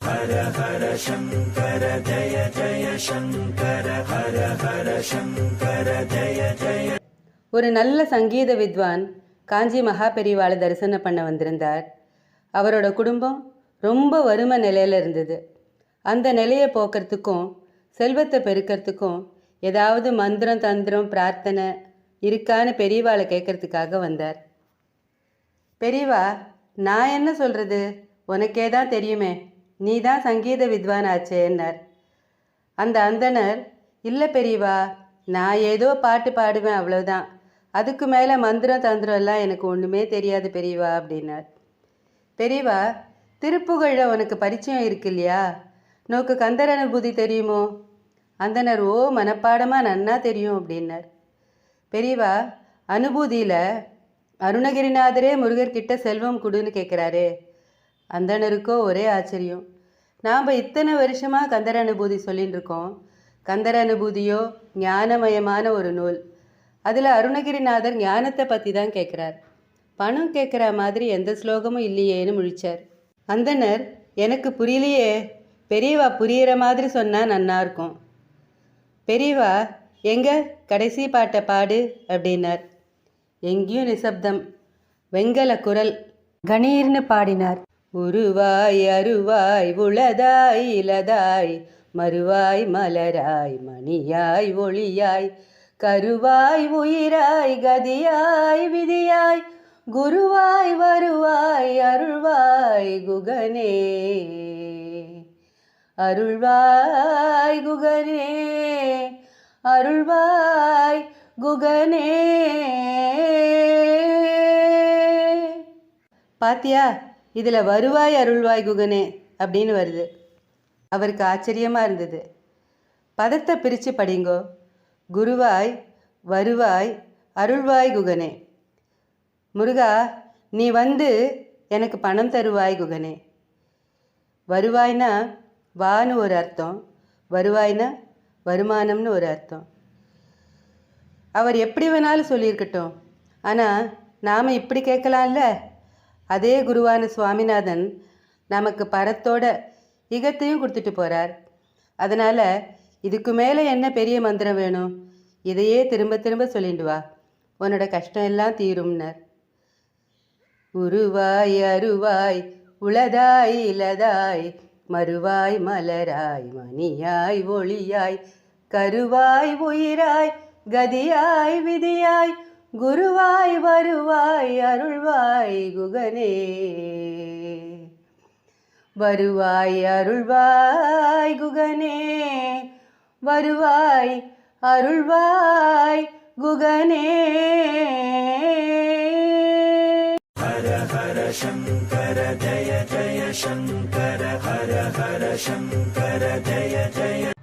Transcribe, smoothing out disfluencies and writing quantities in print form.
ஹர ஹர சங்கர ஜய ஜய சங்கர ஹர ஹர சங்கர ஜய ஜய. ஒரு நல்ல சங்கீத வித்வான் காஞ்சி மகாபெரிவாளை தரிசனம் பண்ண வந்திருந்தார். அவரோட குடும்பம் ரொம்ப வறுமை நிலையில் இருந்தது. அந்த நிலையை போக்குறதுக்கும் செல்வத்தை பெருக்கிறதுக்கும் ஏதாவது மந்திரம் தந்திரம் பிரார்த்தனை இருக்கான்னு பெரியவாளை கேட்கறதுக்காக வந்தார். பெரியவா, நான் என்ன சொல்கிறது, உனக்கே தான் தெரியுமே, நீ தான் சங்கீத வித்வான் ஆச்சேன்னார். அந்த அந்தனர், இல்லை பெரியவா, நான் ஏதோ பாட்டு பாடுவேன், அவ்வளோதான், அதுக்கு மேலே மந்திரம் தந்திரம் எல்லாம் எனக்கு ஒன்றுமே தெரியாது பெரியவா அப்படின்னார். பெரியவா, திருப்புகழில் உனக்கு பரிச்சயம் இருக்கு இல்லையா, நோக்கு கந்தர் அனுபூதி தெரியுமோ? அந்தனர், ஓ, மனப்பாடமாக நன்னா தெரியும் அப்படின்னார். பெரியவா, அனுபூதியில் அருணகிரிநாதரே முருகர்கிட்ட செல்வம் கொடுன்னு கேட்குறாரே. அந்தனருக்கோ ஒரே ஆச்சரியம். நாம் இத்தனை வருஷமாக கந்தர் அனுபூதி சொல்லின்னு இருக்கோம். கந்தர் அனுபூதியோ ஞானமயமான ஒரு நூல். அதில் அருணகிரிநாதர் ஞானத்தை பற்றி தான் கேட்குறார். பணம் கேட்குற மாதிரி எந்த ஸ்லோகமும் இல்லையேன்னு முழிச்சார். அந்தனர், எனக்கு புரியலையே, பெரியவா புரிகிற மாதிரி சொன்னால் நன்னா இருக்கும். பெரியவா, எங்க கடைசி பாட்டை பாடு அப்படின்னார். எங்கேயும் நிசப்தம். வெங்கல குரல் கணீர்னு பாடினார். உருவாய் அருவாய் உளதாய் இலதாய் மறுவாய் மலராய் மணியாய் ஒளியாய் கருவாய் உயிராய் கதியாய் விதியாய் குருவாய் வருவாய் அருள்வாய் குகனே அருள்வாய் குகனே அருள்வாய் குகனே. பாத்தியா, இதில் வருவாய் அருள்வாய் குகனே அப்படின்னு வருது. அவருக்கு ஆச்சரியமாக இருந்தது. பதத்தை பிரித்து படிங்கோ. குருவாய் வருவாய் அருள்வாய் குகனே. முருகா, நீ வந்து எனக்கு பணம் தருவாய் குகனே. வருவாய்னா வான்னு ஒரு அர்த்தம், வருவாய்னா வருமானம்னு ஒரு அர்த்தம். அவர் எப்படி வேணாலும் சொல்லியிருக்கட்டும், ஆனால் நாம் இப்படி கேட்கலாம்ல. அதே குருவான சுவாமிநாதன் நமக்கு பரத்தோட இகத்தையும் கொடுத்துட்டு போகிறார். அதனால் இதுக்கு மேலே என்ன பெரிய மந்திரம் வேணும்? இதையே திரும்ப திரும்ப சொல்லிட்டு வா, உன்னோட கஷ்டம் எல்லாம் தீரும்னர். உருவாய் அருவாய் உளதாய் இலதாய் மறுவாய் மலராய் மணியாய் ஒளியாய் கருவாய் உயிராய் கதியாய் விதியாய் குருவாய் வருவாய் அருள்வாய் குகனே வருவாய் அருள்வாய் குகனே வருவாய் அருள்வாய் குகனே. ஹர ஹர சங்கர ஜய ஜய சங்கர ஹர ஹர சங்கர ஜய ஜய